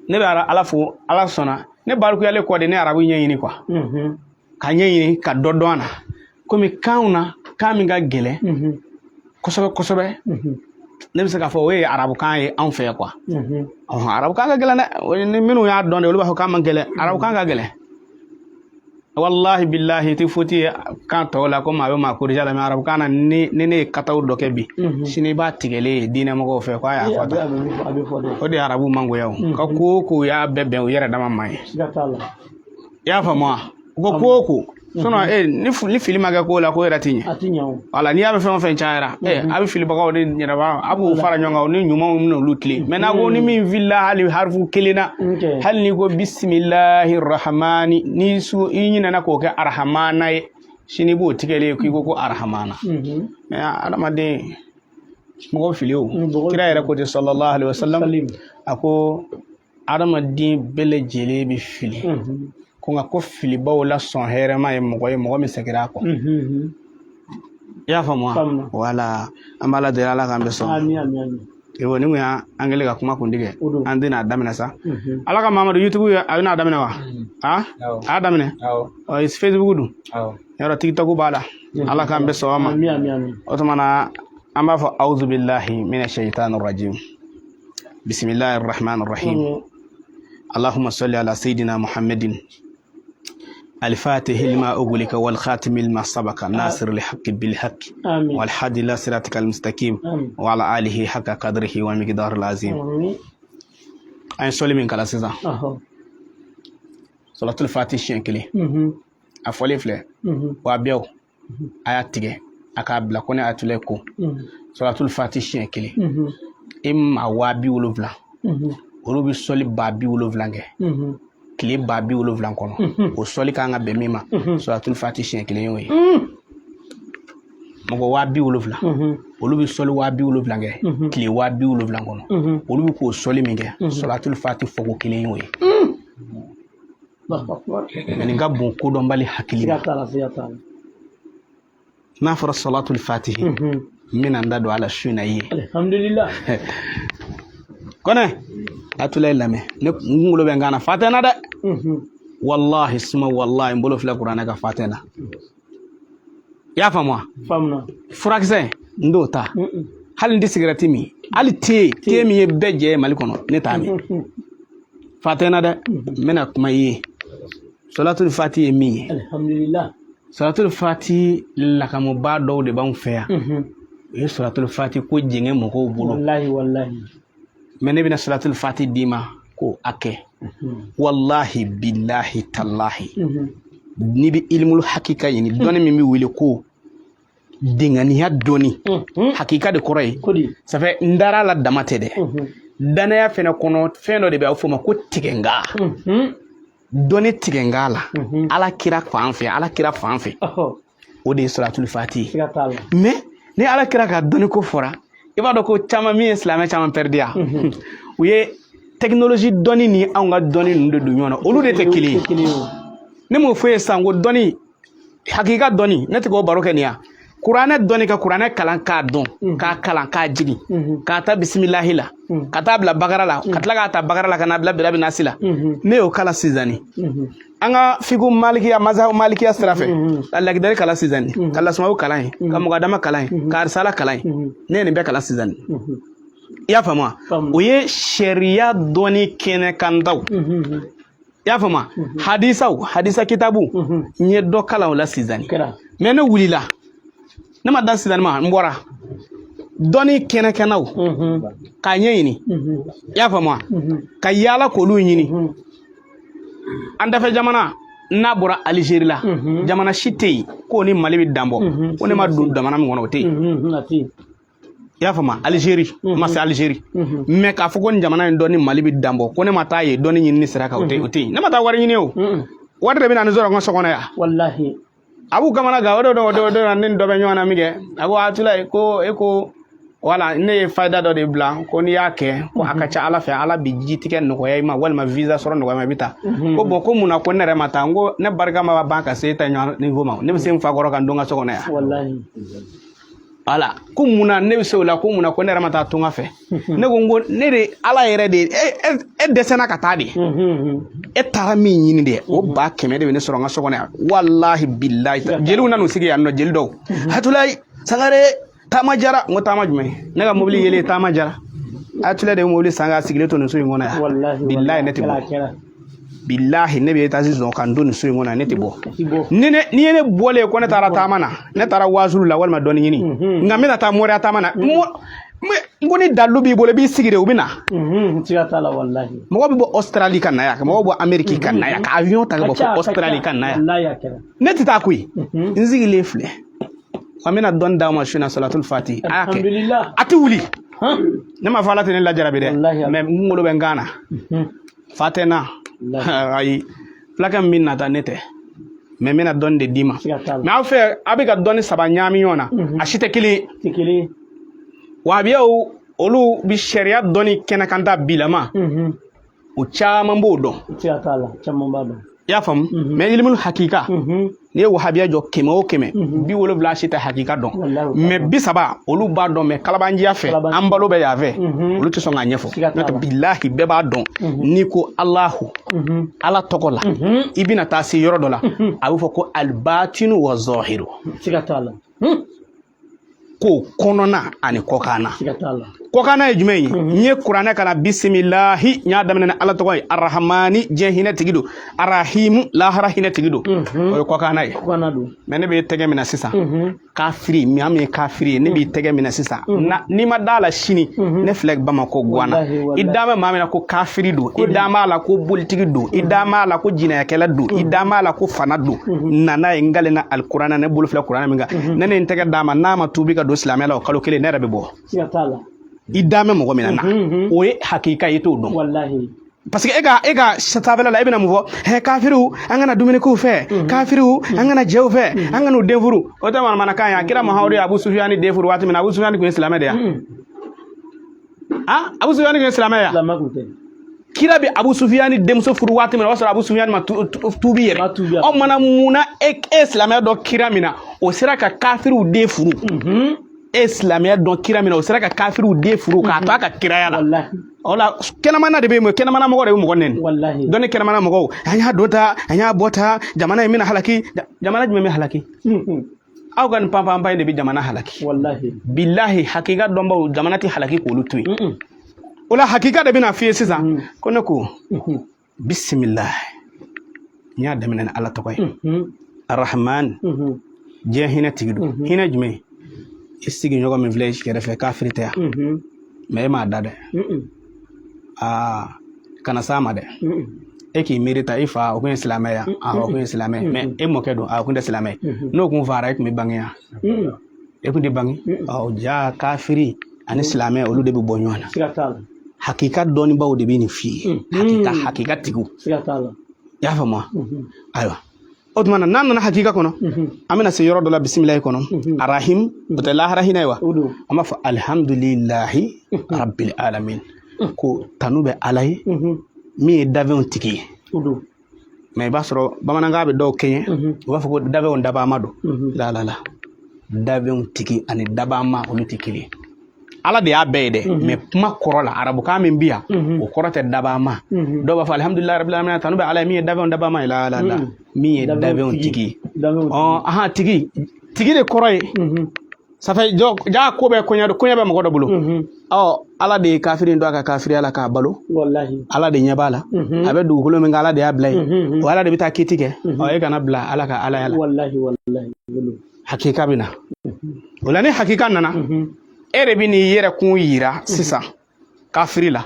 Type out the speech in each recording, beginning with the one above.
ne bɛ ala fo ala sɔnna ne barikuyalen kɔ de ne arabu ɲɛɲini quoi ka ɲɛɲini ka dɔ dɔn a na komi kanw na kan min ka gɛlɛn kosɛbɛ kosɛbɛ ne bɛ se k'a fɔ o ye arabukan ye anw fɛ quoi arabukan ka gɛlɛn dɛ ni minnu y'a dɔn de olu b'a fɔ k'a man gɛlɛn arabukan ka gɛlɛn wallahi billahi ti foti kan tɔw la ko maa bɛ maa korija la mais arabukan na ni ne ye kataw dɔ kɛ bi sini b'a tigɛlen diinɛmɔgɔw fɛ ko a y'a fɔ tan o de ye arabu mangoya o ka ko o ko y'a bɛɛ bɛn u yɛrɛ dama ma ye i y'a faamu wa u ko ko o ko ni fili ma kɛ ko la ko yɛrɛ ti ɲɛ wala n'i y'a bɛ fɛn o fɛn cayara a bɛ filibagaw de ɲɛnaba a b'u fara ɲɔgɔn kan ni ɲumanw bɛ n'olu tilen mais n'a ko ni min filila hali harifu kelen na hali n'i ko bisimilahi rahmani ni su i ɲinɛna k'o kɛ arahamana ye sini b'o tigɛlen k'i ko arahamana mais adamaden mɔgɔ fili o kira yɛrɛ ko ten sallallahu alaihi wasallam a ko adamaden bɛɛ lajɛlen bɛ fili ko nka ko filibaw la sɔn hɛrɛma ye mɔgɔ min sɛgɛrɛ a kɔ i y'a faamu wa wala an b'a la deli ala k'an bɛ sɔn ewo ni mun y'an kɛlen ka kuma kuntigi an tɛna daminɛ sa ala ka mamadu youtube a bɛna daminɛ wa a y'a daminɛ facebook dun yɔrɔ tiktok b'a la ala k'an bɛ sɔn a ma o tuma na an b'a fɔ a'udhu billahi minash shaitanir rajim bismillahir rahmanir rahim اللهم صل على سيدنا محمد الفاتح لما أغلق والخاتم لما سبق ناصر الحق بالحق والحادي إلى صراطك المستقيم وعلى آله حق قدره ومقدار العظيم أين صلي من كلا سيزا صلاة الفاتح شنكلي أفولي فلي وابيو آيات تيجي أكابلا كوني أتوليكو صلاة الفاتح شنكلي إما وابي ولوفلا olu bi soli ba bi woloflan kɛ kile ba bi woloflan kɔnɔ o soli kan ka bɛn min ma suratul fati siɲɛ kelen y'o ye mɔgɔ waa bi woloflan olu bi soli waa bi woloflan kɛ kile waa bi woloflan kɔnɔ olu bi k'o soli min kɛ suratul fati fɔko kelen y'o ye mais nin ka bon kodɔnbali hakili ma n'a fɔra salatul fatihi n bɛna n da don a la su in na i ye alhamdulillah kɔnɛ atulay lamɛ ne ngolo bɛ ngana fatena dɛ wallahi suma wallahi mbolo fila qur'ana ka fatena ya famwa furakisɛ ndo ta hali ndi cigarette mi hali te mi ye bɛɛ jɛ mali kɔnɔ ne ta mi fatena dɛ mena kuma ye salatul fati ye min ye alhamdulillah salatul fati lakamu ba dɔw de b'anw fɛ yan ye salatul fati ko jɛngɛ mɔgɔw bolo wallahi mais ne bɛna salatul fati d'i ma ko a kɛ wallahi billahi tallahi ni bi ilmul hakika ɲini dɔnni min bɛ wele ko denganiya dɔnni hakika de kɔrɔ ye ça fait n dara la dama tɛ dɛ danaya fɛnɛ kɔnɔ fɛn dɔ de bɛ a fɔ ma ko tigɛnga dɔnni tigɛnga la ala kira fan fɛ o de ye salatul fati mais ni ala kira ka dɔnni ko fɔra i b'a dɔn ko caman min ye silamɛ caman perdiya u ye technologie dɔnni ni anw ka dɔnni ninnu de don ɲɔgɔn na olu de tɛ kelen ye ne m'o fɔ ye san ko dɔnni hakika dɔnni ne tɛ k'o baro kɛ nin ya kuranɛ dɔnni ka kuranɛ kalan k'a dɔn k'a kalan k'a jigi k'a ta bisimilahi la ka taa bila bagara la ka tila k'a ta bagara la ka n'a bila birabi nasi la ne y'o kala sisan ni an ka fiku malikiya mazhab malikiya sira fɛ ka lagidari kala sisan ni ka lasmaw kalan ye ka mugadama kalan ye ka arsala kalan ye ne ye nin bɛɛ kala sisan ni i y'a faamu o ye sariya dɔnni kɛnɛ kan daw i y'a faamu hadisa kitabu n ye dɔ kalan o la sisan ni mais ne wulila ne ma da sisan ma n bɔra dɔnni kɛnɛkɛnɛw k'a ɲɛɲini i y'a faamu ka yaala k'olu ɲini an dafɛ jamana n'a bɔra Algérie la jamana si tɛ yen ko ni Mali bɛ danbɔ ko ne ma don jamana min kɔnɔ o tɛ yen i y'a faamu Algérie ma se Algérie mais k'a fɔ ko nin jamana in dɔn ni Mali bɛ danbɔ ko ne ma taa yen dɔnni ɲini ni sira kan o tɛ yen ne ma taa wari ɲini o wari de bɛ na ni sɔrɔ n ka so kɔnɔ yan wallahi a b'u kamana gan o de ne dɔ bɛ ɲɔgɔn na min kɛ a ko Atulaye ko e ko wala ne ye fayda dɔ de bila ko n'i y'a kɛ ko a ka ca ala fɛ ala bi ji tigɛ nɔgɔya i ma walima visa sɔrɔ nɔgɔya ma i bɛ taa ko bon ko mun na ko ne yɛrɛ ma taa n ko ne barika ma ban ka se ta ɲɔgɔn niveau ma ne bɛ se n fa kɔrɔ ka n don n ka so kɔnɔ yan wallahi ala ko muna ne se wala ko muna ko ne ramata tunga fe ne go ne de ala yere de e desena ka tadi e tara min yini de o ba keme de ne soro nga sogone wallahi billahi jelu nanu sigi yanno jel do hatulay sagare tamajara ngo tamajume ne ga mobili yele tamajara atule de mobili sanga sigile to no so ngona billahi ne tibo billahi ne be tazi zon kan don so ngona ne tibo ni ne bole ko ne tara tamana ne tara wazulu la walma don yini ngamina ta mori tamana ngoni dalu bi bole bi sigire ubina tiyata la wallahi mo bo Australie kan naya mo bo Amerique kan naya ka avion ta bo Australie kan naya ne tita kuyi nzigi le fle amina don da ma shina salatul fatih alhamdulillah ati wuli ne ma fala tene la jarabe de mais ngolo be ngana fatena ay flakam min nata nete mais mena don de dima mais en fait abiga don saba nyami yona ashite kili wa biyo olu bi sharia doni kenakanda bilama o chama mbodo tiatala chama mbado ya fam mais ilmul hakika ne wahabiya jo keme o keme bi wolo bla shita hakika don mais bi saba olu ba don mais kalabanji afe ambalo be yave olu ti so nga nyefo nata billahi be ba don ni ko Allahu ala tokola ibina ta si yoro dola abu foko al batinu wa zahiru tigatala ko konona ani kokana kokana e jumey nye qur'ana kana bismillahi nya damena ala to koy arrahmani jehina tigido arrahim la harahina tigido o kokana e kokana do mene be tege mina sisa kafiri mi ame kafiri ne be tege mina sisa na ni madala shini ne fleg bama ko gwana idama mamena ko kafiri do idama la ko bultigi do idama la ko jina yakela do idama la ko fanado nana ngale na alqur'ana ne bulu fle qur'ana minga nene tege dama nama tubi ka do islamela o kalo kele ne rabe bo idame mo gomina na o e hakika yito do wallahi parce que ega satabela la ibina mo he kafiru angana dumine ko fe kafiru angana jew fe angana devuru o ta man manaka ya kira mahawri Abu Sufyan devuru wati min Abu Sufyan ko islamé de ya Abu Sufyan ko islamé ya kira bi Abu Sufyan demso furu wati min wasara Abu Sufyan ma tubi yere o mana muna islamé do kira mina o sira ka kafiru devuru islamé do kira mina o sira ka kafiru devuru ka to ka kira ya wallahi ola kenamana de be mo kenamana mo go nen wallahi doni kenamana mo go anya dota anya bota jamana mina halaki jamana jime halaki aw gan papa mbay de bi jamana halaki wallahi billahi hakika domba jamanati halaki ko lutui ola hakika de bina fiye sisa kono ko bismillah nya de minen ala to koy arrahman je hina tigido hina jime istigi nyogo min village ke refe kafirita mais ma dade kana sama de eki merita ifa o kun islamaya o kun islamay mais e mo kedo o kun islamay no kun fara ek mi bangya e kun di bangi o ja kafiri an islamay o lu de bo nyona hakika doni bawo de bini fi hakika tigu ya fa mo aywa otmana nan hakika kono amina se yoro dola bismillah kono arrahim butala harahina wa ama fa alhamdulillahi rabbil alamin ko tanube alay mi davion tiki mais basro bamananga be do kenye wa fa ko davion daba mado la davion tiki ani daba ma o tikili ala de abede mais kuma korola arabu ka min biya o korote daba ma do ba fa alhamdulillah rabbil alamin tanube alay mi davion daba ma la mi davion tiki tiki de koroy ça fait ja ko be kunya be mo godo bulu ala de kafirin do aka kafiri ala ka balo wallahi ala de nyabala abe du hulo min ala de ablay wala de bita kitike o e kana bla ala ka ala wallahi hakika bina wala ne hakika nana ere bini yere kun yira sisa kafiri la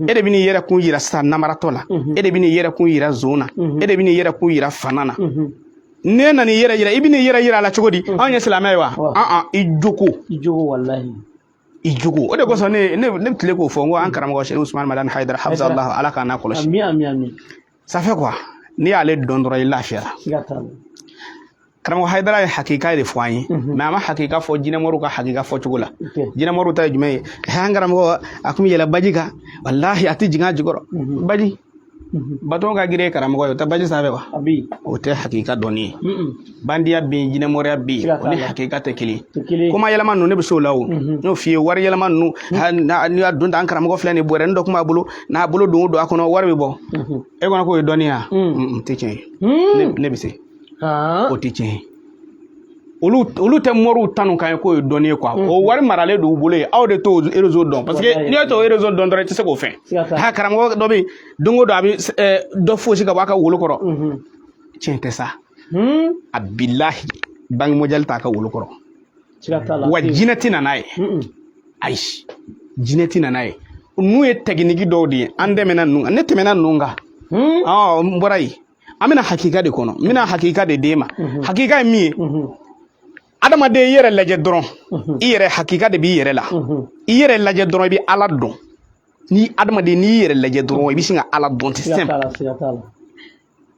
ere bini yere kun yira sa namaratola ere bini yere kun yira zona ere bini yere kun yira fanana ne nani yera ibini yera la chogodi anya islamay wa ijugo wallahi ijugo ode ko so ne tile ko fo ngo ankara mo Cheikh Ousmane Madan Haidar hafza Allah ala kana ko ami ça fait quoi ni ale dondro ila fiara karamo Haidara hakika de foyi mais ama hakika fo jina moru ka hakika fo chugula jina moru tay jume hangara mo akumi yela bajika wallahi ati jinga jigoro baji baton ka gire karamɔgɔ ye o tɛ baji sanfɛ wa o tɛ hakika dɔnni ye bandiya bɛ yen jinɛmɔrɔya bɛ yen o ni hakika tɛ kelen kuma yɛlɛma ninnu ne bɛ se o la o n'o f'i ye wari yɛlɛma ninnu n'i y'a don ta an karamɔgɔ filɛ nin bɔrɛ nin dɔ kun b'a bolo n'a bolo don o don a kɔnɔ wari bɛ bɔ e kɔnɔ k'o ye dɔnni ya tɛ tiɲɛ ye ne bɛ se o tɛ tiɲɛ ye olu tɛ mɔriw tanu kan ye k'o ye dɔnni ye quoi o wari maralen don u bolo ye aw de t'o réseau dɔn parce que n'i y'o réseau dɔn dɔrɔn i tɛ se k'o fɛn ha karamɔgɔ dɔ bɛ yen don o don a bɛ dɔ fosi ka bɔ a ka wolo kɔrɔ tiɲɛ tɛ sa a bilahi banque mondiale t'a ka wolo kɔrɔ wa jinɛ tɛ na n'a ye ayi jinɛ tɛ na n'a ye n'u ye technique dɔw de ye an dɛmɛna ninnu ne tɛmɛna ninnu kan n bɔra yen an bɛna hakika de kɔnɔ n bɛna hakika de d'e ma hakika ye min ye adamaden i yɛrɛ lajɛ dɔrɔn i yɛrɛ hakika de b'i yɛrɛ la i yɛrɛ lajɛ dɔrɔn i bɛ ala dɔn ni adamaden n'i yɛrɛ lajɛ dɔrɔn i bɛ sin ka ala dɔn tɛ simple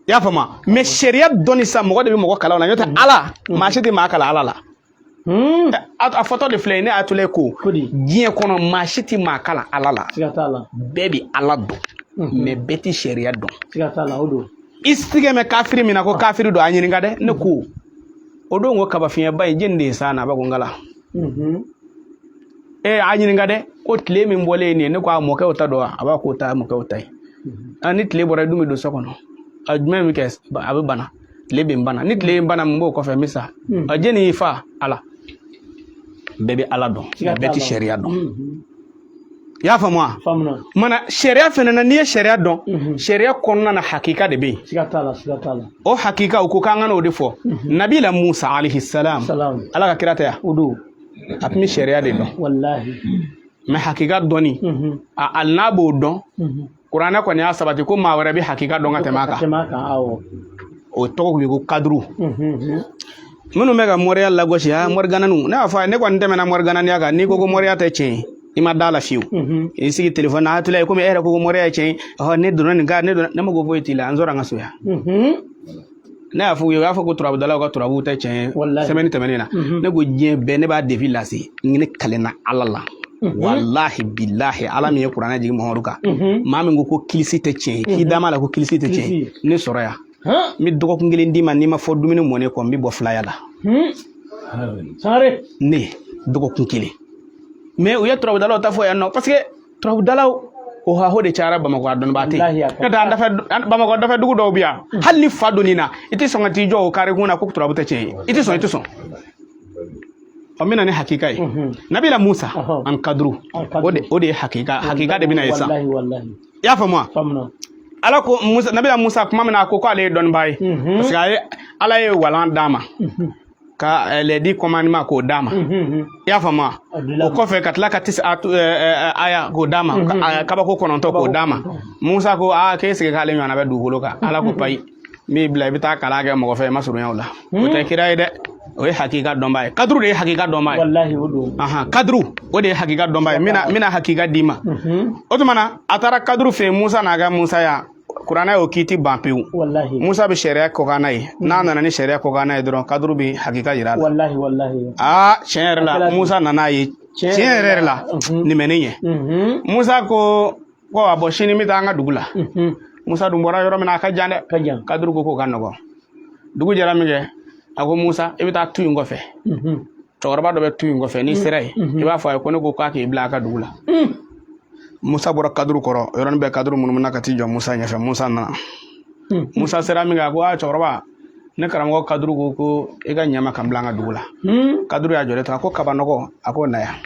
i y'a faamu mais sariya dɔnni sa mɔgɔ de bɛ mɔgɔ kalan o la n'o tɛ ala maa si tɛ maa kalan ala la a fɔtɔ de filɛ ne atule ko diɲɛ kɔnɔ maa si tɛ maa kalan ala la bɛɛ bɛ ala dɔn mais bɛɛ tɛ sariya dɔn i sigɛ mɛn kafiri min na ko kafiri don a ɲininka dɛ ne ko o don ko kabafiɲɛba ye jeni de ye sa na ba ko ngala a ɲininka dɛ ko tile min bɔlen nin ye ne ko a mɔkɛw ta dɔn a b'a ko ta mɔkɛw ta ye ni tile bɔra dun bɛ don so kɔnɔ a jumɛn bɛ kɛ a bɛ bana tile bɛ n bana ni tile in bana mun b'o kɔfɛ n bɛ sa a jeni y'i fa ala bɛɛ bɛ ala dɔn bɛɛ tɛ sariya dɔn i y'a faamu wa mana sariya fana na n'i ye sariya dɔn sariya kɔnɔna na hakika de bɛ yen o hakika o ko k'an ka n'o de fɔ nabila musa alayhi salam ala ka kira tɛ yan a tun bɛ sariya de dɔn mais hakika dɔnni ali n'a b'o dɔn kuranɛ kɔni y'a sabati ko maa wɛrɛ bɛ hakika dɔn ka tɛmɛ a kan o tɔgɔ bɛ ko kaduru minnu bɛ ka mɔriya lagosi mɔrigananiw ne y'a fɔ a ye ne kɔni tɛmɛna mɔrigananiya kan n'i ko ko mɔriya tɛ tiɲɛ ye i ma da la fiyewu i sigi telefɔni na hatula ye komi e yɛrɛ ko mɔriya ye tiɲɛ ye ne donna nin kan ne ma ko foyi t'i la an sɔrɔ an ka so yan ne y'a fɔ u ye u y'a fɔ ko turabudalaw ka turabuw tɛ tiɲɛ ye semaine tɛmɛnen na ne ko diɲɛ bɛɛ ne b'a défi lase ne kalenna ala la wallahi billahi ala min ye kuranɛ jigin Muhamadu kan maa min ko kilisi tɛ tiɲɛ ye k'i da ma la ko kilisi tɛ tiɲɛ ye ne sɔrɔ yan n bɛ dɔgɔkun kelen d'i ma n'i ma fɔ dumuni mɔnen kɔ n bɛ bɔ filaya la ne dɔgɔkun kelen mais u ye turabudalaw ta fɔ yan nɔ parce que turabudalaw o haho de cayara Bamakɔ a dɔnnibaa tɛ yen n'o tɛ Bamakɔ dafɛ dugu dɔw bɛ yan hali ni fa donni na i tɛ sɔn ka t'i jɔ o kare kun na ko turabu tɛ tiɲɛ ye i tɛ sɔn o bɛna ni hakika ye nabila musa an kaduru o de ye hakika de bɛna ye sisan i y'a faamu wa ala ko nabila musa kuma min na a ko k'ale ye dɔnnibaa ye parce que ala ye walan d'a ma ka ledi commandement k'o d'a ma i y'a faamu wa o kɔfɛ ka tila ka tisi aya k'o d'a ma kabako 9 k'o d'a ma musa ko k'e sigi k'ale ɲɔgɔnna bɛ dugukolo kan ala ko payi n b'i bila i bɛ taa kalan kɛ mɔgɔ fɛ i ma surunya o la o tɛ kira ye dɛ o ye hakika dɔnbaa ye kaduru de ye hakika dɔnbaa ye kaduru o de ye hakika dɔnbaa ye n bɛna hakika d'i ma o tuma na a taara kaduru fɛ yen musa n'a ka musaya kuranɛ y'o kiiti ban pewu musa bɛ sariya kɔkan n'a ye n'a nana ni sariya kɔkan n'a ye dɔrɔn kaduru bɛ hakika yira a la tiɲɛ yɛrɛ la musa nana ye tiɲɛ yɛrɛ la nin bɛ ne ɲɛ musa ko a bɔ sini n bɛ taa an ka dugu la musa dun bɔra yɔrɔ min na a ka jan dɛ kaduru ko k'o ka nɔgɔn dugu jɛra min kɛ a ko musa i bɛ taa tu in kɔfɛ cɛkɔrɔba dɔ bɛ tu in kɔfɛ n'i sera yen i b'a fɔ a ye ko ne ko k'a k'i bila a ka dugu la musa bɔra kaduru kɔrɔ yɔrɔnin bɛɛ kaduru munumuna ka t'i jɔ musa ɲɛfɛ musa nana musa sera min kɛ a ko cɛkɔrɔba ne karamɔgɔ kaduru ko i ka ɲɛma ka n bila an ka dugu la kaduru y'a jɔlen to a ko kabanɔgɔ a ko na yan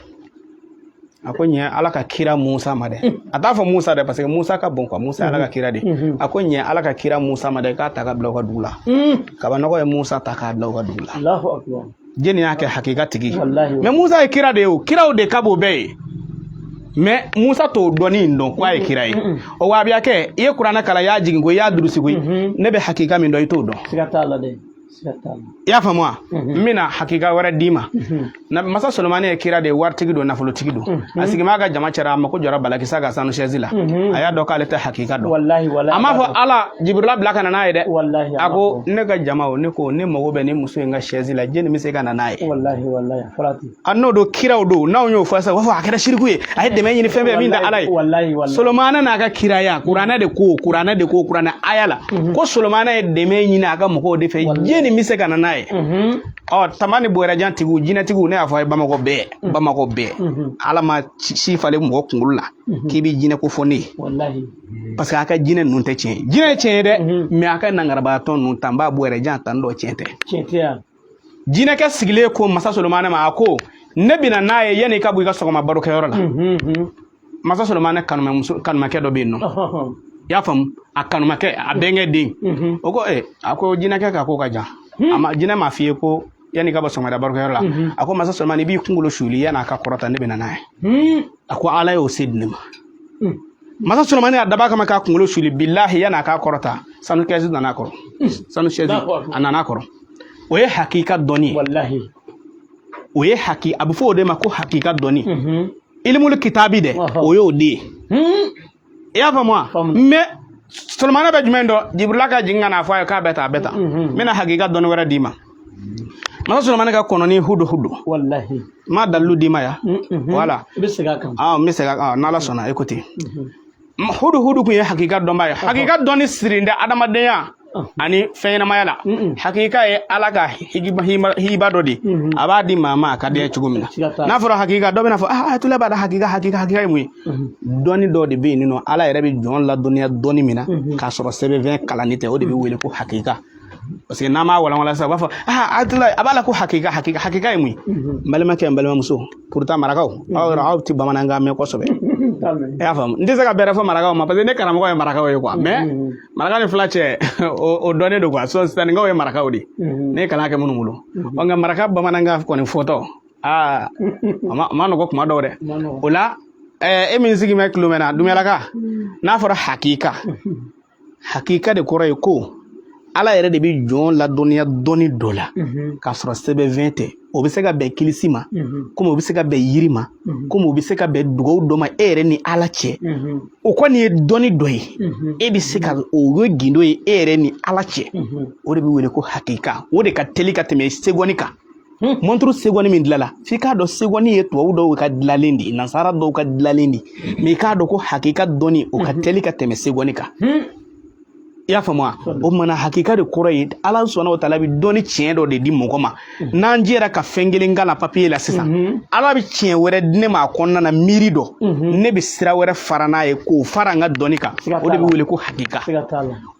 a ko ɲɛ ala ka kira musa ma dɛ a t'a fɔ musa dɛ parce que musa ka bon quoi musa ala ka kira de a ko ɲɛ ala ka kira musa ma dɛ k'a ta ka bila u ka dugu la kabanɔgɔ ye musa ta k'a bila u ka dugu la jeni y'a kɛ hakika tigi mais musa ye kira de ye o kiraw de ka b'o bɛɛ ye mais musa t'o dɔnni in dɔn k'a ye kira ye o wa a bɛ kɛ i ye kuranɛ kalan i y'a jigin ko i y'a durusi koyi ne bɛ hakika min dɔn i t'o dɔn y'a faamu wa n bɛna hakika wɛrɛ d'i ma masa Solomani ye kira de ye waritigi don nafolotigi don a sigima ka jama cɛra a mako jɔra balakisa ka sanu chaise la a y'a dɔn k'ale tɛ hakika dɔn a m'a fɔ Ala Jibrila bila ka na n'a ye dɛ a ko ne ka jama o ne ko ne mago bɛ nin muso in ka chaise la jeni bɛ se ka na n'a ye a n'o don kiraw don n'aw y'o fɔ sisan u b'a fɔ a kɛra shiriku ye a ye dɛmɛ ɲini fɛn fɛn min tɛ Ala ye Solomani n'a ka kiraya kuranɛ de ko kuranɛ aya la ko Solomani ye dɛmɛ ɲini a ka mɔgɔw de fɛ jeni bɛ se ka na n'a ye tamani bɔrɛjan tigiw jinɛtigiw ne y'a fɔ a ye Bamakɔ bɛɛ Ala ma si falen mɔgɔ kunkolo la k'i bɛ jinɛ ko fɔ ne ye parce que a ka jinɛ ninnu tɛ tiɲɛ jinɛ ye tiɲɛ ye dɛ mais a ka nangarabaatɔ ninnu tan b'a bɔrɛjan tan dɔ tiɲɛ tɛ jinɛkɛ sigilen ko masa Solomani ma a ko ne bɛna n'a ye yanni i ka bɔ i ka sɔgɔma barokɛyɔrɔ la masa Solomani kanumakɛ dɔ bɛ yen nɔ i y'a faamu a kanumakɛ a bɛnkɛ den o ko a ko jinɛkɛ ka ko ka jan jinɛ m'a f'i ye ko yanni i ka bɔ sɔgɔmada barokɛyɔrɔ la a ko masa Solomani i b'i kunkolo suuli yanni a ka kɔrɔta ne bɛna n'a ye a ko Ala y'o se di ne ma masa Solomani a dab'a kama k'a kunkolo suuli bilahi yanni a ka kɔrɔta sanu kɛsi nana a kɔrɔ sanu chaise a nana a kɔrɔ o ye hakika dɔnni ye o ye a bɛ fɔ o de ma ko hakika dɔnni ilimul kitabi dɛ o y'o de ye i y'a faamu wa mais Solomani bɛ jumɛn dɔn Jibrila ka jigin ka n'a fɔ a ye k'a bɛ tan n bɛna hakika dɔnni wɛrɛ d'i ma masa Solomani ka kɔnɔni hudu n ma dalilu d'i ma yan voilà n bɛ segin a kan n'Ala sɔnna écoutez hudu kun ye hakika dɔnba ye hakika dɔnni siri tɛ adamadenya ani fɛn ɲɛnamaya la hakika ye Ala ka hiba dɔ de a b'a di maa ma a ka di ye cogo min na n'a fɔra hakika dɔ bɛna fɔ a tule b'a da hakika ye mun ye dɔnni dɔ de bɛ yen nɔ Ala yɛrɛ bɛ jɔn ladɔnniya dɔnni min na k'a sɔrɔ sɛbɛnfɛn kalanni tɛ o de bɛ wele ko hakika parce que n'a m'a walawala sisan u b'a fɔ a b'a la ko hakika ye mun ye n balimakɛ n balimamuso pourtant marakaw aw tɛ bamanankan mɛn kosɛbɛ i y'a faamu n tɛ se ka bɛrɛ fɔ marakaw ma parce que ne karamɔgɔ ye marakaw ye quoi mais maraka ni fila cɛ o dɔnnen don quoi sisanikaw ye marakaw de ne ye kalan kɛ minnu bolo nka maraka bamanankan kɔni fɔtɔ a ma nɔgɔ kuma dɔw dɛ o la e min sigi mɛ tulo mɛn na dumuyalaka n'a fɔra hakika de kɔrɔ ye ko Ala yɛrɛ de bɛ jɔn ladɔnniya dɔnni dɔ la k'a sɔrɔ sɛbɛnfɛn tɛ o bɛ se ka bɛn kilisi ma komi o bɛ se ka bɛn yiri ma komi o bɛ se ka bɛn dugawu dɔ ma e yɛrɛ ni Ala cɛ o kɔni ye dɔnni dɔ ye e bɛ se ka o ye gindo ye e yɛrɛ ni Ala cɛ o de bɛ wele ko hakika o de ka teli ka tɛmɛ segɔni kan montre segɔni min dilanla f'i k'a dɔn segɔni ye tubabu dɔw ka dilanlen de ye nansara dɔw ka dilanlen de ye mais i k'a dɔn ko hakika dɔnni o ka teli ka tɛmɛ segɔni kan i y'a faamu wa o mana hakika de kɔrɔ ye Ala sɔnna o taala bɛ dɔnni tiɲɛ dɔ de di mɔgɔ ma n'an jɛra ka fɛn kelen k'a la papiye la sisan Ala bɛ tiɲɛ wɛrɛ di ne ma a kɔnɔna na miiri dɔ ne bɛ sira wɛrɛ fara n'a ye k'o fara n ka dɔnni kan o de bɛ wele ko hakika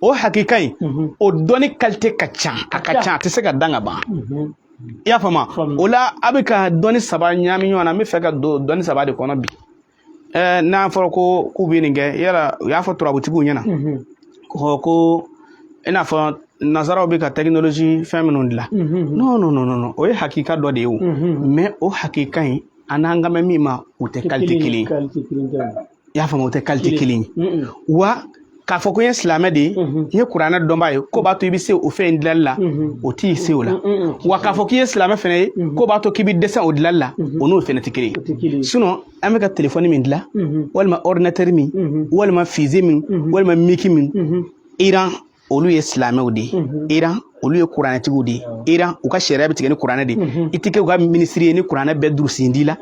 o hakika in o dɔnni qualité ka ca a tɛ se ka dan ka ban i y'a faamu o la a bɛ ka dɔnni saba ɲagami ɲɔgɔn na n bɛ fɛ ka don dɔnni saba de kɔnɔ bi n'a fɔra ko k'u bɛ nin kɛ yala u y'a fɔ turabutigiw ɲɛna ko i n'a fɔ nazaraw bɛ ka technologie fɛn minnu dilan non o ye hakika dɔ de ye o mais o hakika in an n'an ka mɛn min ma o tɛ qualité kelen ye i y'a faamu o tɛ qualité kelen ye wa k'a fɔ ko n ye silamɛ de ye n ye kuranɛ dɔnbaa ye ko b'a to i bɛ se o fɛn in dilanli la o t'i se o la wa k'a fɔ k'i ye silamɛ fɛnɛ ye ko b'a to k'i bɛ dɛsɛ o dilanli la o n'o fɛnɛ tɛ kelen ye sinon an bɛ ka telefɔni min dilan walima ordinateur min walima fusée min walima miki min Iran olu ye silamɛw de ye Iran olu ye kuranɛtigiw de ye Iran u ka sariya bɛ tigɛ ni kuranɛ de ye i tɛ kɛ u ka ministre ye ni kuranɛ bɛɛ durusi di la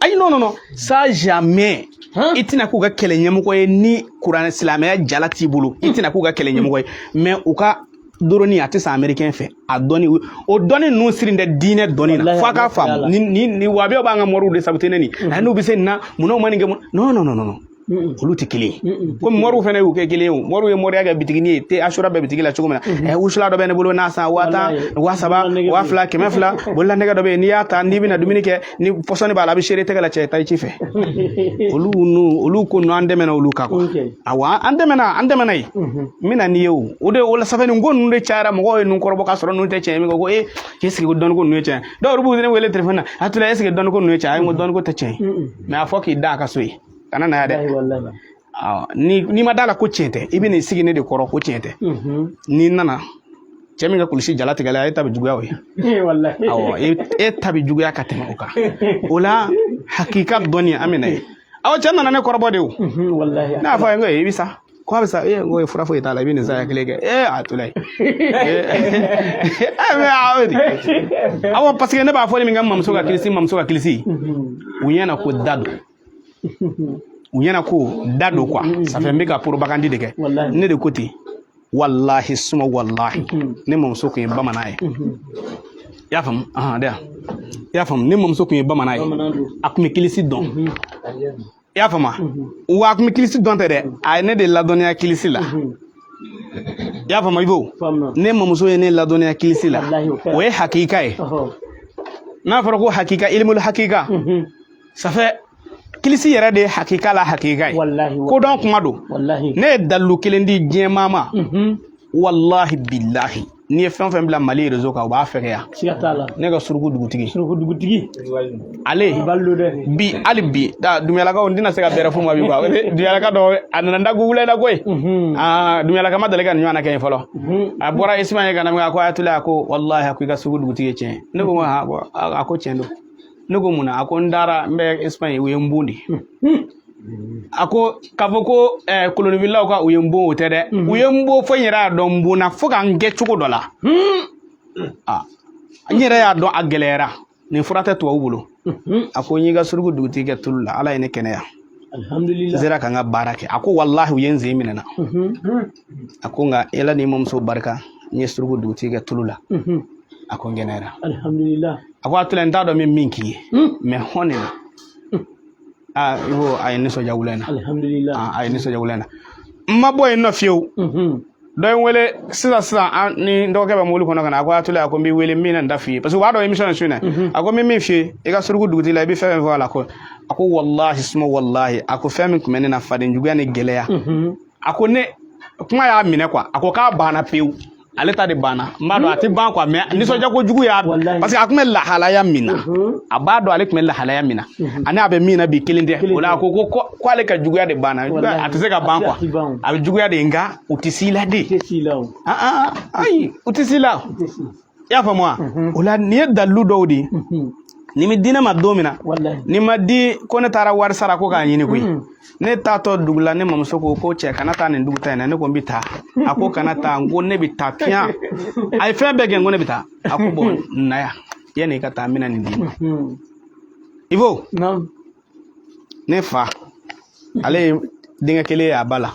ayi non ça jamais i tɛna k'u ka kɛlɛ ɲɛmɔgɔ ye ni kuranɛ silamɛya jala t'i bolo i tɛna k'u ka kɛlɛ ɲɛmɔgɔ ye mais u ka doroni a tɛ san américain fɛ a dɔnni o dɔnni ninnu siri tɛ diinɛ dɔnni na f'a k'a faamu ni wabiyaw b'an ka mɔriw de sabu tɛ ne nin n'u bɛ se nin na munna u ma nin kɛ non olu tɛ kelen ye komi mɔriw fana y'u kɛ kelen ye o mɔriw ye mɔriya kɛ bitigini ye te asura bɛ bitigi la cogo min na wusula dɔ bɛ ne bolo n'a san 5000 3000 2000 200 bolila nɛgɛ dɔ bɛ yen n'i y'a ta n'i bɛna dumuni kɛ ni pɔsɔni b'a la a bɛ seere tɛgɛ la cɛ ta i ci fɛ olu ko ninnu an dɛmɛna olu kan quoi awɔ an dɛmɛna ye n bɛna n'i ye o de o la sabu nin ko ninnu de cayara mɔgɔw ye ninnu kɔrɔbɔ k'a sɔrɔ ninnu tɛ tiɲɛ min ko k'e sigi ko dɔnni ko ninnu ye tiɲɛ dɔw b'u ne wele telefɔni na a tula est-ce que dɔnni ko ninnu ye tiɲɛ ayi n ko dɔnni ko tɛ tiɲɛ mais a fɔ k'i da a ka so ye kana na ya dɛ ni ma da la ko tiɲɛ tɛ i bɛ nin sigi ne de kɔrɔ ko tiɲɛ tɛ n'i nana cɛ min ka kulusi jala tigɛla e ta bɛ juguya o ye wallahi awɔ e ta bɛ juguya ka tɛmɛ o kan o la hakika dɔnni an bɛ na ye awɔ cɛ nana ne kɔrɔbɔ de o wallahi n'a fɔ a ye n ko i bɛ sa ko a bɛ sa e n ko fura foyi t'a la i bɛ nin saya kelen kɛ a to la yen awɔ parce que ne b'a fɔ min ka mamuso ka kilisi u ɲɛna ko da don u ɲɛna ko da don quoi ça fait n bɛ ka propagande de kɛ ne de ko ten wallahi suma wallahi ne mamuso kun ye bamanan ye i y'a faamu de i y'a faamu ne mamuso kun ye bamanan ye a kun bɛ kilisi dɔn i y'a faamu wa a kun bɛ kilisi dɔn tɛ dɛ a ye ne de ladɔnniya kilisi la i y'a faamu Ivo ne mamuso ye ne ladɔnniya kilisi la o ye hakika ye n'a fɔra ko hakika ilimul hakika ça fait kilisi yɛrɛ de ye hakika la hakika ye kodɔn kuma don ne ye dalilu kelen di diɲɛ maa ma wallahi billahi n'i ye fɛn fɛn bila Mali réseau kan u b'a fɛgɛya ne ka suruku dugutigi ale bi hali bi dumuyalakaw n tɛna se ka bɛrɛ f'u ma bi quoi dumuyalaka dɔ a nana da gugula la koyi dumuyalaka ma deli ka nin ɲɔgɔnna kɛ fɔlɔ a bɔra Ismaïla ka na min a ko Ayatollah a ko wallahi a ko i ka suruku dugutigi ye tiɲɛ ne ko a ko tiɲɛ don ne ko mun na a ko n dara n bɛ Espagne u ye n bon de a ko k'a fɔ ko koloniwilaw ka u ye n bon o tɛ dɛ u ye n bon fo n yɛrɛ y'a dɔn n bonna fo ka n kɛ cogo dɔ la n yɛrɛ y'a dɔn a gɛlɛyara nin fura tɛ tubabu bolo a ko n y'i ka suruku dugutigi kɛ tulu la ala ye ne kɛnɛya n sera ka n ka baara kɛ a ko wallahi u ye n sen minɛ a ko nka ala ni mamuso barika n ye suruku dugutigi kɛ tulu la a ko n kɛnɛyara a ko a tila n t'a dɔn min k'i ye mais hɔn ne na Ivo a ye nisɔndiya wula in na a ye nisɔndiya wula in na n ma bɔ yen nɔ fiyewu dɔ ye n wele sisan ni dɔgɔkɛ bɛ mobili kɔnɔ ka na a ko Ayatollah a ko n b'i wele n bɛ na da f'i ye parce que u b'a dɔn émission su in na a ko n bɛ min f'i ye i ka suruku dugutigi la i bɛ fɛn fɛn fɔ a la a ko wallahi suma wallahi a ko fɛn min tun bɛ ne na faden juguya ni gɛlɛya a ko ne kuma y'a minɛ quoi a ko k'a banna pewu ale ta de banna n b'a dɔn a tɛ ban quoi mais nisɔndiya kojugu y'a parce que a tun bɛ lahalaya min na a b'a dɔn ale tun bɛ lahalaya min na ani a bɛ min na bi kelen tɛ o la a ko k'ale ka juguya de banna a tɛ se ka ban quoi a bɛ juguya de nka u tɛ s'i la de ayi u tɛ s'i la i y'a faamu wa o la nin ye dalilu dɔw de ye ni mi diinɛ ma don min na ni ma di ko ne taara wari sara ko k'a ɲini koyi ne taatɔ dugu la ne mamuso ko cɛ kana taa nin dugu ta in na ne ko n bɛ taa a ko kana taa n ko ne bɛ taa piyan a ye fɛn bɛɛ kɛ n ko ne bɛ taa a ko bɔn na yan yanni i ka taa n bɛna nin d'i ma Ivo ne fa ale ye denkɛ kelen ye a ba la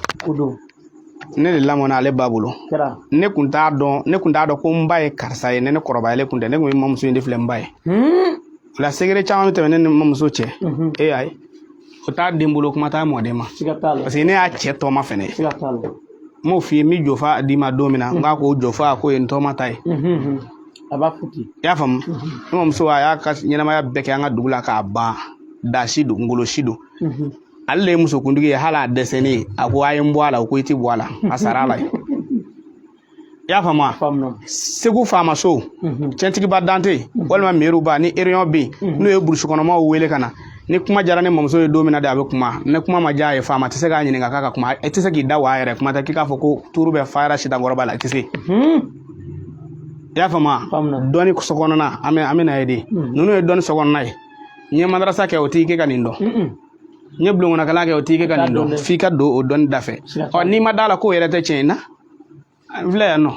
ne de lamɔna ale ba bolo ne kun t'a dɔn ko n ba ye karisa ye ne kɔrɔbayalen kun tɛ ne kun ye mamuso in de filɛ n ba ye la segere caman bɛ tɛmɛ ne ni mamuso cɛ ayi o t'a den bolo kuma t'a mɔden ma parce que ne y'a cɛ tɔma fɛnɛ ye n m'o f'i ye n bɛ jɔfa d'i ma don min na n k'a ko jɔfa ko ye n tɔma ta ye a b'a futi i y'a faamu ne mamuso a y'a ka ɲɛnamaya bɛɛ kɛ an ka dugu la k'a ban da si don ngolo si don ale de ye musokuntigi ye hali a dɛsɛlen a ko a ye n bɔ a la o ko i ti bɔ a la a sara a la i y'a faamu wa Segu faamaso cɛntigiba Dante walima mairuba ni réunion bɛ yen n'o ye burusi kɔnɔmaw wele ka na ni kuma diyara ne mamuso ye don min na de a bɛ kuma ni kuma ma diya a ye faama tɛ se k'a ɲininka k'a ka kuma i tɛ se k'i da wa a yɛrɛ kuma tɛ k'i k'a fɔ ko tuuru bɛ fayara sitankɔrɔba la i tɛ se i y'a faamu wa dɔnni sokɔnɔna an bɛ na ye de ninnu ye dɔnni sokɔnɔna ye n ye madarasa kɛ o t'i kɛ ka nin dɔn n ye bulonkonakalan kɛ o t'i kɛ ka nin dɔn f'i ka don o dɔnni da fɛ n'i ma d'a la k'o yɛrɛ tɛ tiɲɛ na n filɛ yan nɔ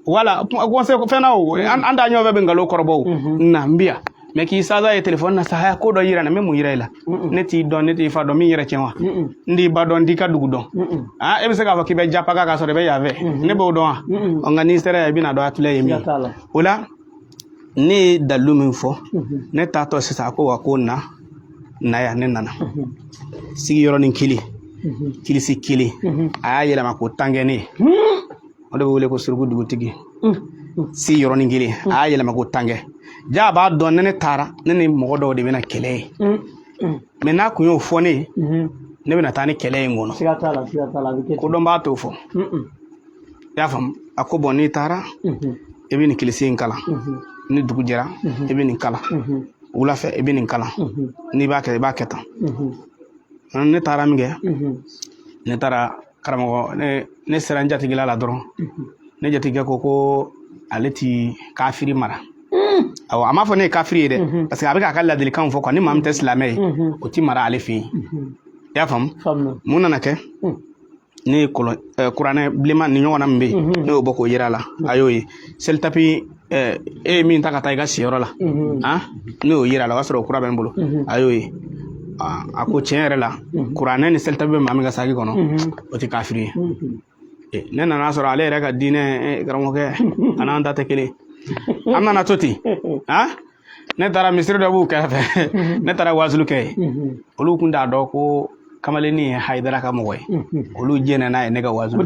wala fɛn na o an t'a ɲɔgɔn fɛ bɛ nkalon kɔrɔbɔ na n bɛ yan mais k'i saza ye téléphone na sa ko dɔ yira na n bɛ mun yira i la ne t'i dɔn ne t'i fa dɔn min yɛrɛ tiɲɛ wa n t'i ba dɔn n t'i ka dugu dɔn e bɛ se k'a fɔ k'i bɛ japaka k'a sɔrɔ i bɛ yan fɛ ne b'o dɔn wa nka n'i sera yan i bɛna dɔn Ayatollah ye min ye o la ne ye dalilu min fɔ ne taatɔ sisan a ko wa ko na yan ne nana sigiyɔrɔnin kelen kilisi kelen a y'a yɛlɛma ko tankɛne o de bɛ wele ko suruku dugutigi sigiyɔrɔnin kelen a y'a yɛlɛma ko tankɛ ja a b'a dɔn ne taara ne ni mɔgɔ dɔw de bɛna kɛlɛ ye mais n'a kun y'o fɔ ne ye ne bɛna taa ni kɛlɛ ye n kɔnɔ ko dɔn b'a t'o fɔ i y'a faamu a ko bɔn n'i taara i bɛ nin kilisi in kalan ni dugu jɛra i bɛ nin kalan wula fɛ i bɛ nin kalan n'i b'a kɛ i b'a kɛ tan ne taara min kɛ ne taara karamɔgɔ ne sera n jatigila la dɔrɔn ne jatigɛ ko ale ti kafiri mara awɔ a m'a fɔ ne ye kafiri ye dɛ parce que a bɛ k'a ka ladilikanw fɔ quoi ni maa min tɛ silamɛ ye o ti mara ale fɛ yen i y'a faamu mun nana kɛ ne ye kuranɛ bilenman ni ɲɔgɔnna min bɛ yen ne y'o bɔ k'o yira a la a y'o ye seli tapi e ye min ta ka taa i ka siyɔrɔ la ne y'o yira a la o y'a sɔrɔ o kura bɛ n bolo a y'o ye a ko tiɲɛ yɛrɛ la kuranɛ ni seli tapi bɛ maa min ka saki kɔnɔ o tɛ kafiri ye ne nana sɔrɔ ale yɛrɛ ka diinɛ karamɔgɔkɛ a n'an ta tɛ kelen an nana to ten ne taara misiri dɔ b'u kɛrɛfɛ ne taara wasulu kɛ yen olu kun t'a dɔn ko kamalenni ye Hayidara ka mɔgɔ ye olu jɛnɛ n'a ye ne ka wasulu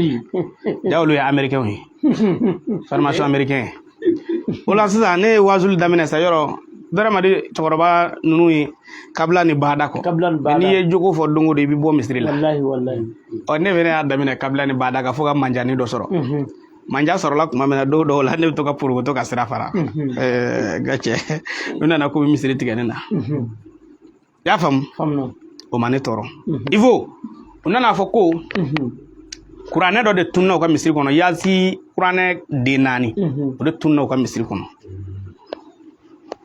ja olu ye américain ye formation américain ye o la sisan ne ye wasulu daminɛ sa yɔrɔ Daramadi cɛkɔrɔba ninnu ye kabila ni baada kɔ n'i ye jogo fɔ don o don i bɛ bɔ misiri la ne fɛnɛ y'a daminɛ kabila ni baada kan fo ka manjani dɔ sɔrɔ manja sɔrɔla tuma min na don dɔw la ne bɛ to ka porokoto ka sira fara gacɛ u nana ko bɛ misiri tigɛ ne na i y'a faamu o ma ne tɔɔrɔ il faut u nana fɔ ko kuranɛ dɔ de tununa u ka misiri kɔnɔ yaasi kuranɛ den 4 o de tununa u ka misiri kɔnɔ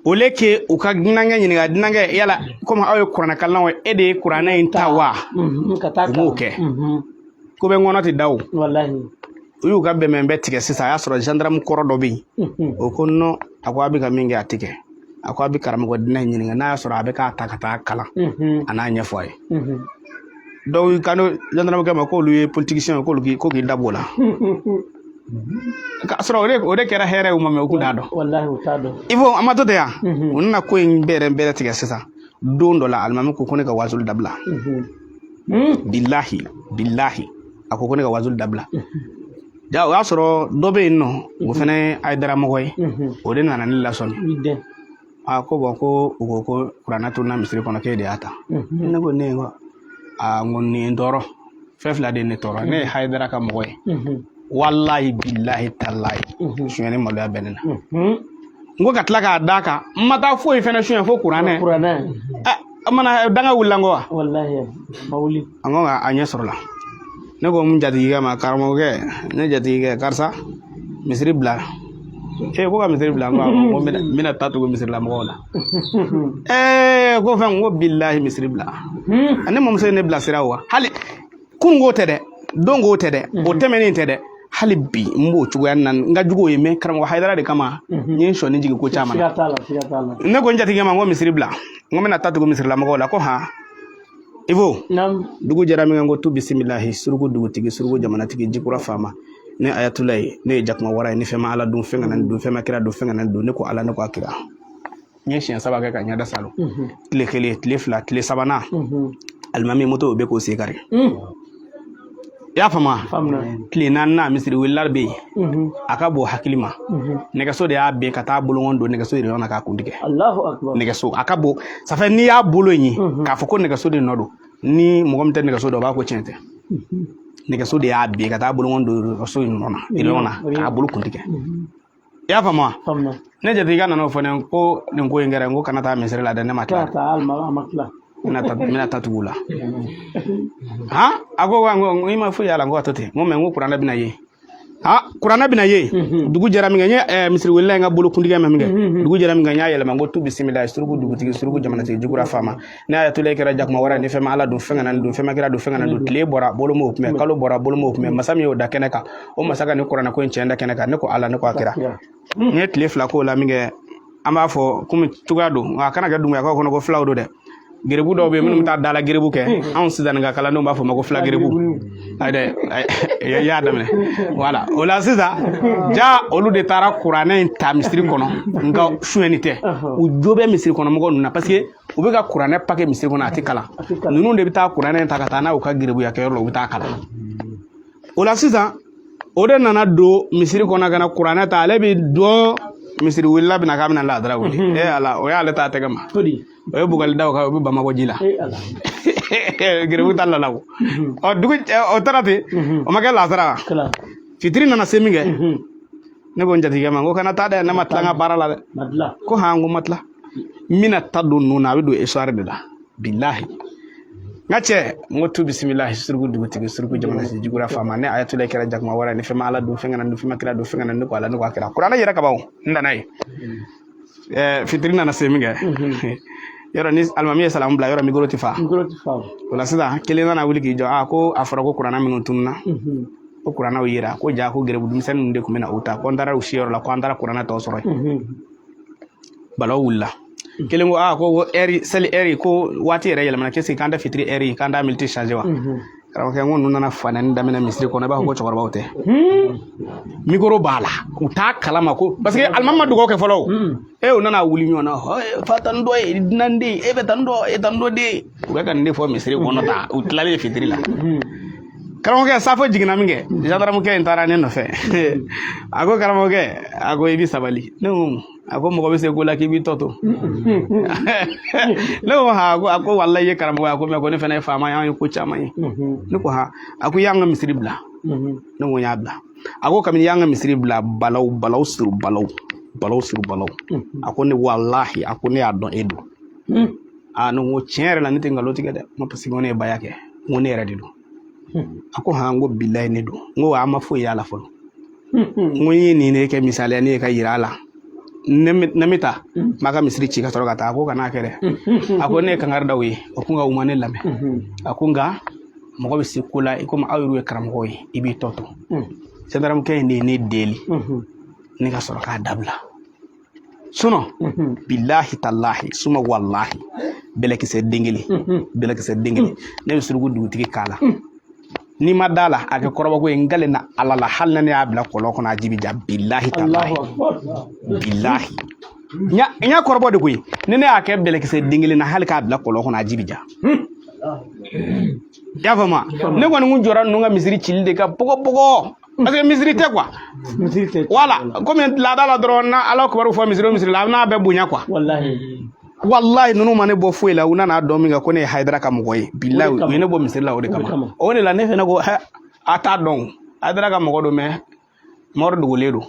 au lieu que u ka dunankɛ ɲininka dunankɛ yala komi aw ye kuranɛ kalannaw ye e de ye kuranɛ in ta wa u m'o kɛ ko bɛ ŋɔnɔ tɛ da o u y'u ka bɛnbɛn tigɛ sisan a y'a sɔrɔ gendarme kɔrɔ dɔ bɛ yen o ko non a ko a bɛ ka min kɛ a tɛ kɛ a ko a bɛ karamɔgɔ diinɛ ɲininka n'a y'a sɔrɔ a bɛ k'a ta ka taa kalan a n'a ɲɛfɔ a ye dɔw ka n'o gendarme kɛ ma k'olu ye politicien ye ko k'i dabɔ o la k'a sɔrɔ o de kɛra hɛrɛ ye u ma mɛ u kun t'a dɔn il faut an ma to ten yan u nana ko in bɛrɛ tigɛ sisan don dɔ la alimami ko ne ka wasulu dabila bilahi a ko ne ka wasulu dabila ja o y'a sɔrɔ dɔ bɛ yen nɔ o fana ye Hayidara mɔgɔ ye o de nana ne lasɔmi ko bɔn ko u ko ko kuranɛ tununa misiri kɔnɔ k'e de y'a ta ne ko ne ko n ko nin ye n tɔɔrɔ fɛn fila de ye ne tɔɔrɔ ne ye Hayidara ka mɔgɔ ye wallahi billahi tallahi suɲɛni maloya bɛ ne na n ko ka tila k'a d'a kan n ma taa foyi fɛnɛ suɲɛ fo kuranɛ mana danga wulila n kɔ wa an ko a ɲɛ sɔrɔla ne ko mun jatigikɛ ma karamɔgɔkɛ ne jatigikɛ karisa misiri bila ko ka misiri bila n ko n bɛna taa tugu misiri la mɔgɔw la ko fɛn ko billahi misiri bila ne mamuso ye ne bila sira wa hali kununko tɛ dɛ donko tɛ dɛ o tɛmɛnen tɛ dɛ hali bi n b'o cogoya na n ka jugu ye mɛ karamɔgɔ Hayidara de kama n ye sɔnni jigin ko caman na ne ko n jatigikɛ ma n ko misiri bila n ko n bɛna taa tugu misiri la mɔgɔw la ko Ivo dugu jɛra min kɛ n ko tu bisimilahi suruku dugutigi suruku jamanatigi jikura faama ne ayatula ye ne ye jakuma wara ye ni fɛn ma ala dun fɛn kana nin dun fɛn ma kira dun fɛn kana nin dun ne ko ala ne ko a kira n ye siɲɛ 3 kɛ ka ɲɛda salo tile 1 tile 2 tile 3nan alimami moto o bɛ k'o sen kari i y'a faamu tile 4nan misiri wulila bɛ yen a ka bon hakili ma nɛgɛso de y'a ben ka taa bolongɔn don nɛgɛso yɛrɛ na k'a kun tigɛ nɛgɛso a ka bon ça fait n'i y'a bolo in ye k'a fɔ ko nɛgɛso de nɔ don ni mɔgɔ min tɛ nɛgɛso dɔn o b'a ko tiɲɛ tɛ nɛgɛso de y'a ben ka taa bolongɔn don nɛgɛso in nɔ na k'a bolo kun tigɛ i y'a faamu ne jatigikɛ nana o fɔ ne ko nin ko in kɛra n ko kana taa misiri la dɛ ne ma tila n bɛna taa tugu la a ko i ma foyi y'a la n ko ka to ten n ko mɛ n ko kuranɛ bɛna ye kuranɛ bɛna ye dugu jɛra min kɛ n ye misiri welela in ka bolo kuntigɛ min kɛ dugu jɛra min kɛ n y'a yɛlɛma n ko tu bisimilahi suruku dugutigi suruku jamanatigi jikura faama ne y'a yatula kɛra jakuma wɛrɛ ni fɛn ma ala dun fɛn kana nin dun fɛn ma kira dun fɛn kana nin dun tile bɔra bolo m'o kunbɛn kalo bɔra bolo m'o kunbɛn masa min y'o da kɛnɛ kan o masa ka ni kuranɛ ko in tiɲɛ da kɛnɛ kan ne ko ala ne ko a kira n ye tile 2 k'o la min kɛ an b'a fɔ komi cogoya don a kana kɛ dunguyakaw kɔnɔ ko fulaw don dɛ gerebu dɔw bɛ yen minnu bɛ taa dala gerebu kɛ anw sisan ka kalandenw b'a fɔ ma ko fila gerebu y'a daminɛ voilà o la sisan ja olu de taara kuranɛ in ta misiri kɔnɔ nka suɲɛni tɛ u jo bɛ misiri kɔnɔ mɔgɔw ninnu na parce que u bɛ ka kuranɛ pake misiri kɔnɔ a tɛ kalan ninnu de bɛ taa kuranɛ in ta ka taa n'a u ka gerebuya kɛyɔrɔ la u bɛ taa kalan o la sisan o de nana don misiri kɔnɔ ka na kuranɛ ta ale bɛ dɔn misiri wulila bɛna k'a bɛna ladara wuli ala o y'ale ta tɛgɛ ma o ye bugali da o kan o bɛ Bamakɔ ji la gerebu ta lala o dugu o taara ten o ma kɛ lasara wa fitiri nana se min kɛ ne ko n jatigikɛ ma n ko kana taa dɛ ne ma tila n ka baara la dɛ ko han n ko ma tila n bɛna ta don ninnu na a bɛ don histoire de la bilahi ngache ngotu bismillah surgu dugutigi surgu jamana si jigura fama ne ayatullah kira jakma wara ni fema ala do fenga ndu fema kira do fenga ndu ko ala ndu akira qur'ana yira kabaw ndanay fitrina na seminga yoro ni almami salam bla yoro migoro tifa wala sida kelena na wuli ki jo ko afara ko qur'ana min tunna ko qur'ana o yira ko ja ko gerebu dum sen nde ko mena uta ko ndara ushiyoro la ko ndara qur'ana to soro balaw wulla kelengo ko eri sali eri ko wati ere yelma kesi kanda fitri eri kanda milti charge wa karaw ke ngon nana fanani damena misri ko na ba ko chokor bawte migoro bala uta kalama ko parce que almamma dugo ke folo o nana wuli nyona fatan do e nande e be tando e tando de ko ga nde fo misri ko nota utlale fitri la karaw ke safo jigina minge jadara mu ke intara ne no fe ago karaw ke ago ebi sabali no ako mo be se ko la ki bi toto no ha ako wallahi karamo ako me ko ne fena fama yan ko chama yi ni ko ha ako yanga misri bla no mo yabla ako kam yanga misri bla balaw sur balaw ako ne wallahi ako ne adon edu no mo chere la nite ngalo tigede mo pasi ngone bayake ngone radido ako ha ngo billahi ne do ngo ama fo yala fo ngo yini ne ke misale ne ka yirala nemita maka misri chika soroka ta ko kana kere ako ne kangar dawi okunga umane lame akunga mo be sikula iko ma awru e karam koy ibi toto sedaram kay ne deli ne ka soroka dabla suno billahi tallahi suma wallahi belaki se dingili ne surugu dugutigi kala ni madala ake koroba ko ngale na alala halna ne abla ko loko na jibija billahi tallahi billahi nya koroba de koy ne ake beleki se dingili na halka abla ko loko na jibija ya fama ne ko ngun joran nunga misiri childe ka pogo parce que misiri te quoi voilà comme la dala drona ala ko baru fo misiri la na be bunya quoi wallahi nunu mane bo fuela una na do minga ko ne haidara kam goy billahi we ne bo misir la o de kama o ne la ne fe na go ata don haidara kam go do me mor dugo ledo